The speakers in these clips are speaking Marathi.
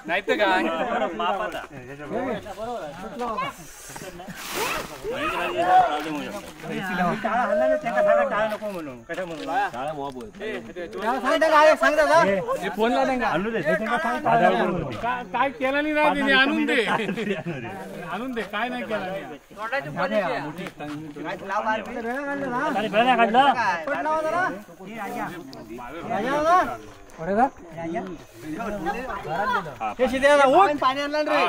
नाही तर काय काय केलं नाही आणून दे आणून दे काय नाही केलं पाणी आणलं रे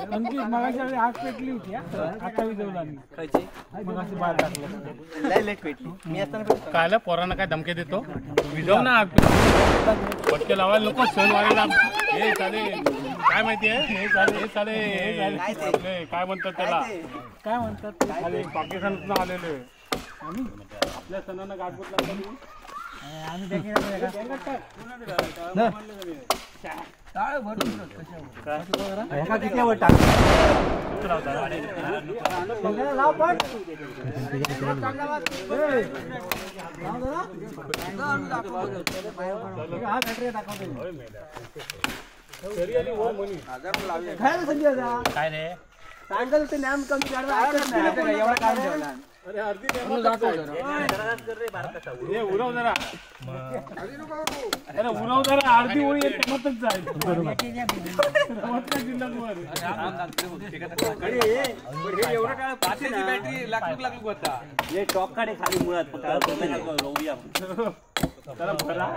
मगाशी आग पेटली होती आता विजवला कायला पोरांना काय धमके देतो विजव ना आग पटके लावायला नको सण वाढायला हे चालेल काय माहिती आहे हे चालेल काय म्हणतात त्याला काय म्हणतात पाकिस्तानातून आलेले आम्ही आपल्या सणांना गाठबोट काय रे सांगल ते नाम कमी काढवा एवढा काम ठेवला अरे अर्धी उरव जरा अरे उरव जरा अर्धी ओळी मतच जाईल बॅटरी लाख होता हे टॉप काढे खाली मुळात त्याला भरा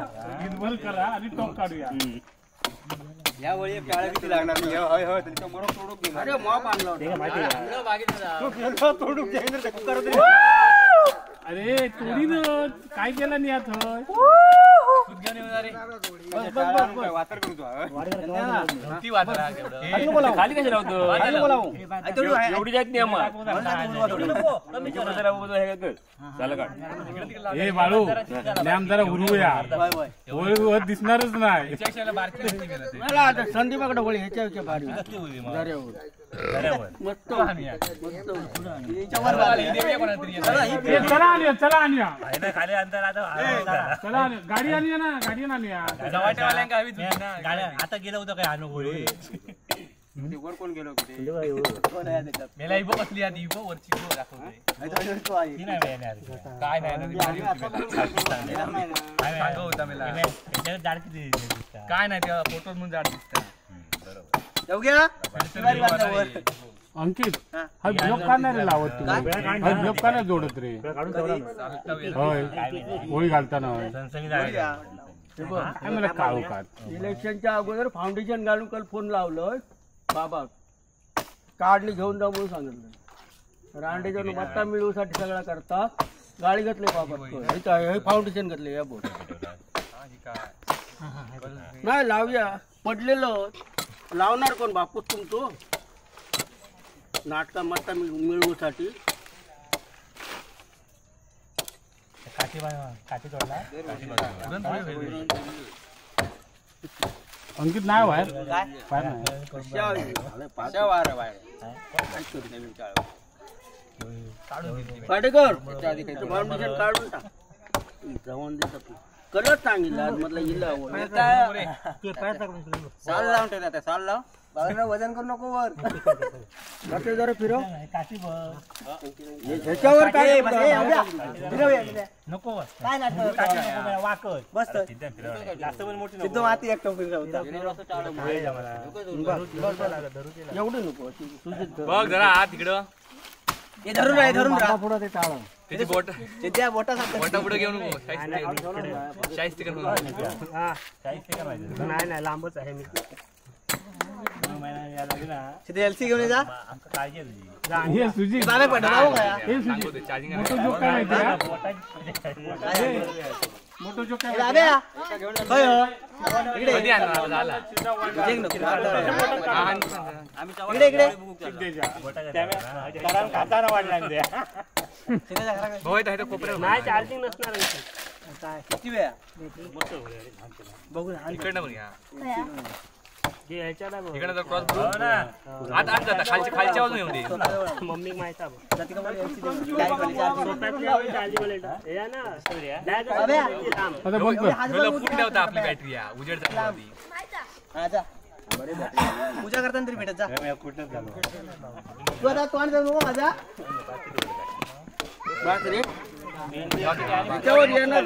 भर करा आणि टॉप काढूया या वेळी काळा किती लागणार नाही होय होय त्यांचा मरो तोडूक दे अरे मॉप आणला अरे तोडी न काय केलं नाही आता वातर करतो खाली कशा लावतो एवढी जात नाही हे बाळू नॅम जरा उरूया दिसणारच नाही संदीपाकडे होळी ह्याच्या भारी मस्त चला आणूया चला आणूया खाली अंतर चला गाडी आणूया ना गाडी आणूया आता गेलं होतं काय अनुगोळी वर कोण गेलो मेला इबो कसली आधी इबो वरची इबो दाखवतोय काय नाही होता मेला काय नाही त्या फोटो म्हणून जाड दिसतं अंकित हा ब्लॉक का नाही लावत तू हा ब्लॉक का नाही जोडत रे होय होळी घालताना मला काळू काढ इलेक्शनच्या अगोदर फाउंडेशन घालून काल फोन लावलं बाबा काढली घेऊन जा म्हणून सांगितलं रांडेच्या मत्ता मिळवूसाठी सगळा करता गाडी घेतले बाबा हे फाउंडेशन घेतले या बोट नाही लावूया पडलेलं लावणार कोण बापूस तुमचं नाटका मत्ता मिळवूसाठी अंकित नाही बाहेर पाटेकर फाउंडेशन काढून टाक जाऊन देत करत सांगितलं मधला इल्ला साल लावून ठेवता साल लाव वजन करू नको वर जरा फिरव ह्याच्यावर काय नको काय वाकत बस जास्त माती एक एवढं नको बघ जरा हात तिकडं हे धरून राहा धरून राहा पुढं ते टाळ त्याची बोट त्या बोटा पुढे घेऊन नाही लांबच आहे मी एलसी घेऊन जा हे सुजी बाबा पडा भाऊ काय हे सुजी मोठो जोक काय माहिती मोठो जोक काय बाबा होय इकडे कधी आणला झाला इकडे इकडे कारण खाता ना वाढला होय तर कोपऱ्या नाही चार्जिंग नसणार काय किती वेळा बघू इकडनं बघूया इकडे तर क्रॉस ना आत आत जाता खालच्या बाजून येऊन दे मम्मी माहिती होता आपली बॅटरी उजेड पूजा करताना तरी भेटत जा कुठं तू आता तोंड जाऊ माझा त्याच्यावर येणार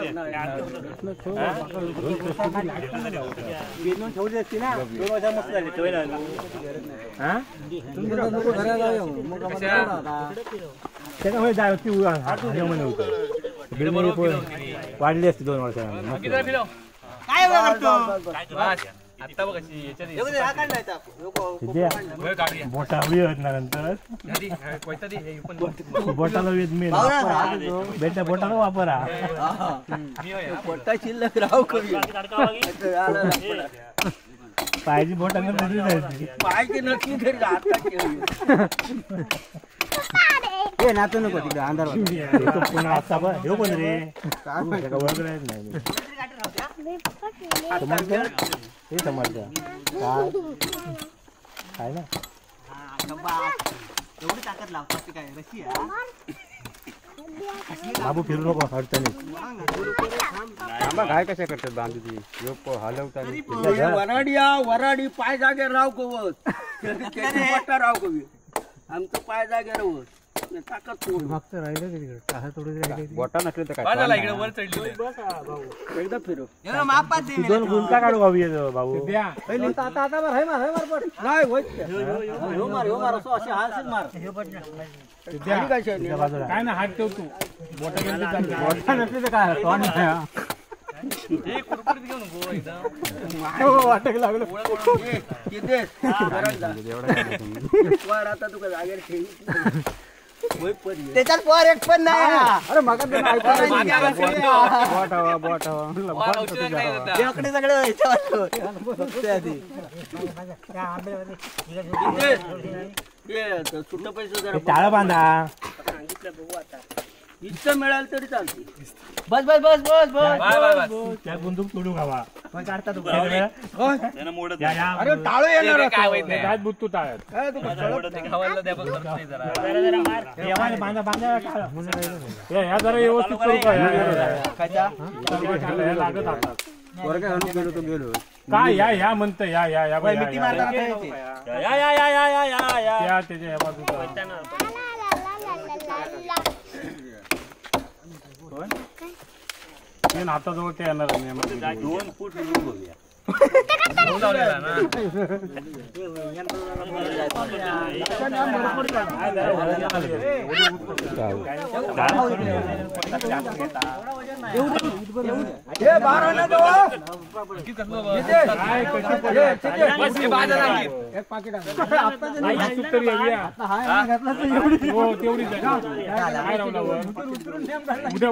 वाढली असते 2 वर्षांनी आता बघ कशी बोटाला बेटा बोटाला वापरा बोटा शिल्लक राहू पायची बोटाला पायची नसली तरी हे नातो नको तिकडे अंधार पुन्हा आता हे कोण रे हे समज काय ना एवढी ताकद लावतात काय रशी बाबू फिरू नको हडतानी काय कशा करतात बांधू हलवता वराडी पाय जागे राव कवच राव कवी आमचं पाय जागे राहू मागचं राहिलं बोटा नसले तर काय एकदा फिरू दोन गुंता काढू भाऊ भाऊ काय ना हात ठेव तू बोटा नसले तर काय वाटक लागलं आता तुका जागेवर त्याच्यात पर एक पण नाही अरे मग सुट्ट पैसे टाळं बांधा इतकं मिळालं तरी चालते बस बस बस बस बस त्या बंदूक तोडू खावा काढता तू अरे टाळू येणार काय बुत्तू टाळत बांधा बांधा ह्या जरा व्यवस्थित करू का लागत आता वर्ग आणून गेलो तो गेलो काय या म्हणतं या या या मिठी मारताना या त्याच्या या बाजूला हाताजवळ ते येणार 2 फूट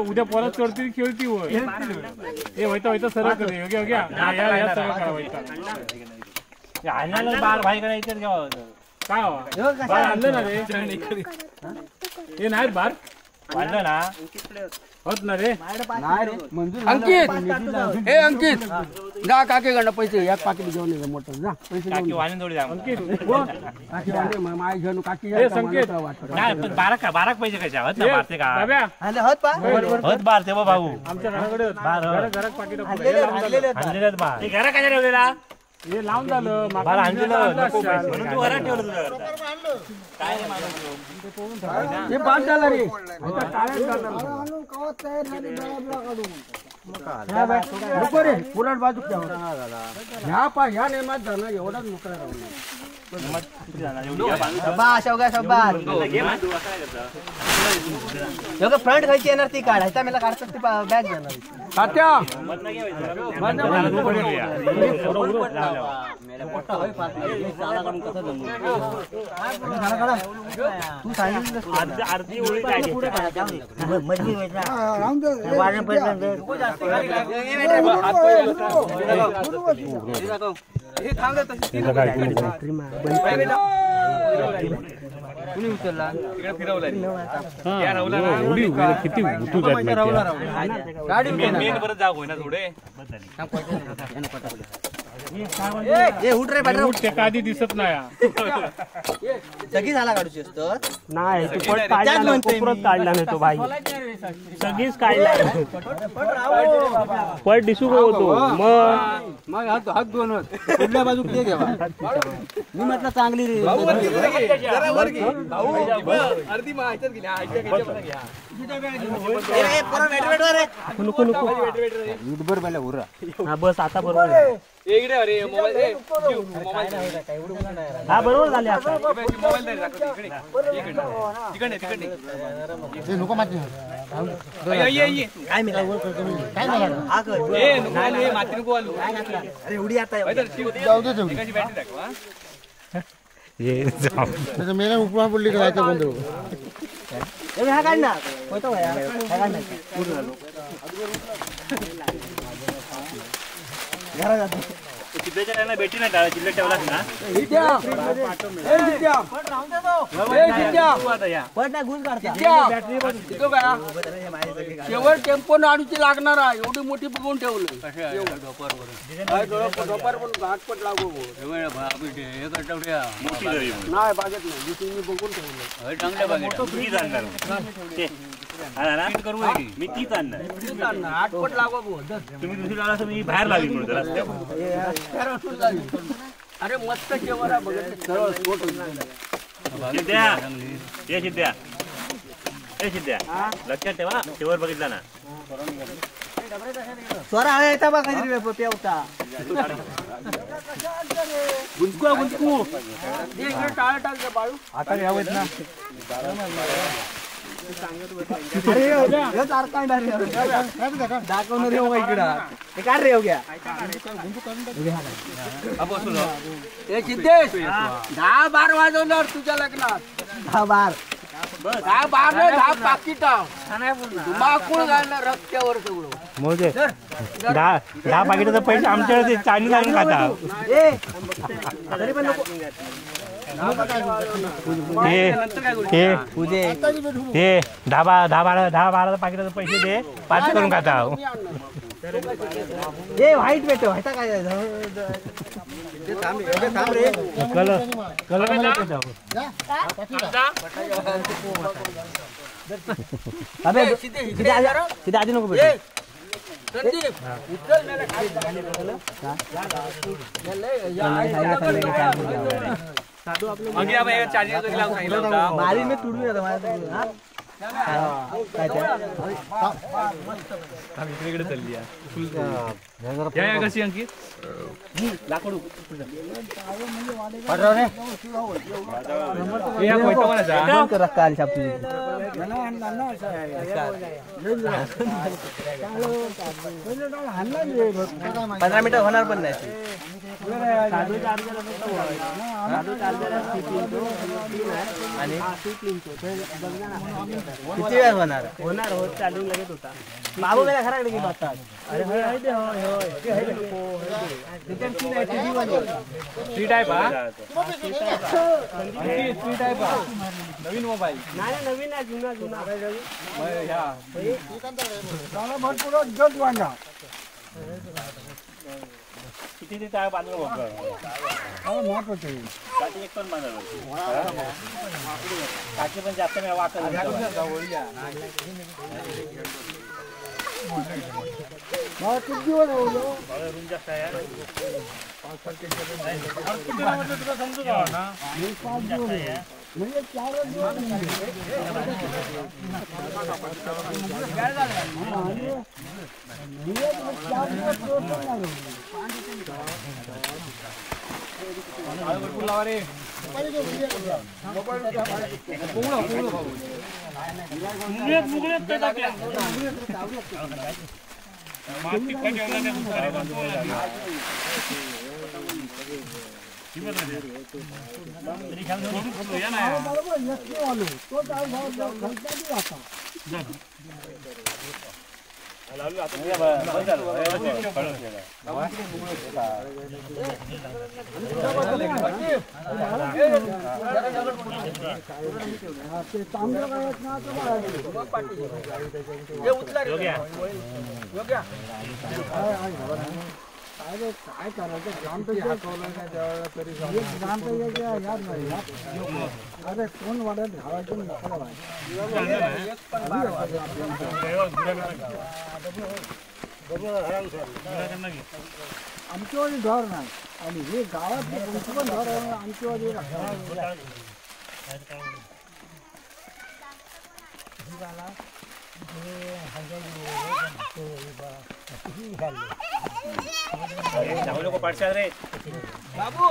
उद्या परत चढती खेळती होता सरळ करे बार भाई करायचं काय आणलं ना रे हे नाही बार आणलं ना होत ना रे अंकित हे अंकित जा काकीकडनं पैसे एक पाकिट घेऊन ये मोठं जा पैसे अंकित माय घेऊन काकी संकेत बाराक पैसे कशा होत ना मारते का होत बारते भाऊ आमच्या घराकडे घरात पाकिट आणलेलं बार घरा काय ठेवलेला हे लावून झालं बारा आणलेलं नको पैसे म्हणून तू घरात ठेवलं हे बाद झालं रे नको रे पुराण बाजू ह्या नेमात जाणं एवढाच मोकळा राहून फ्रंट खायची येणार ती काढायचा मला काढतात ती बॅग जाणार तू सांगितलं अर्धी ओळी किती गाडी परत जाग होईना थोडे आधी दिसत नाही सगळी झाला काढूची असतो नाही तू पट काढला नाही तो भाई सगळीच काढला पट दिसू होतो मग हात दोन कुठल्या बाजू ते घ्यावा मी म्हटलं चांगली रे बस आता बरोबर हा बरोबर झाले आता मेला उपमा पडली करायचं बंद हा काढ ना चिल्ल्याच्या भेटी नाही टाळा चिल्ल्या ठेवलास ना शेवट टेम्पो नाडूची लागणार आहे एवढी मोठी बघून ठेवलं नाही बागेत नाही मी बघून ठेवलं मी तीच आणणार आठपट लागू तुम्ही दुसरी लावला तर मी बाहेर लावी म्हणून अरे मस्त शेवरा बघत सरळ स्फोट सिद्ध्या लक्षात ठेवा शेवर बघितला ना स्वरा हवा येता बघ काहीतरी पेवता गुंतकू टाळ टाक बाळू आता यावेत ना दाखवणार इकडं काढ रे घ्या सिद्धेश 10-12 वाजवणार तुझ्या लग्नात 10 पाकिट माकुळ घालणार रस्त्यावर सगळं मोजे 10 पाकिटाचे पैसे आमच्याकडे चायनीज आणून खाता तरी पण नको हे 10-12 पाकिटाचे पैसे दे पाच करून खाता ए व्हाईट भेटो व्हायचा काय तिथे आधी नको भेटू मारी मी तुडून येतो माझ्या इकडे चालली कशी अंकित लाकूड काल छापतो 15 मिनिटं होणार पण नाही किती वेळ होणार होत चालून लगेच होता बाबू गेला घराकडे गेलो आता अरे नवीन मोबाईल नाही नवीन आहे जुना किती ते काय बांधून एक पण काकी पण जास्त नाही वाटत रूम जास्त आहे समजू ना भरपूर लावा रे काय करायचं ग्राम तर तरी ग्राम तर याद नाही अरे कोण वाढत घालायचं आमच्यावाडी घर नाही आणि हे गावात पण घर आमच्यावाडी लोक पडशाल रे बाबू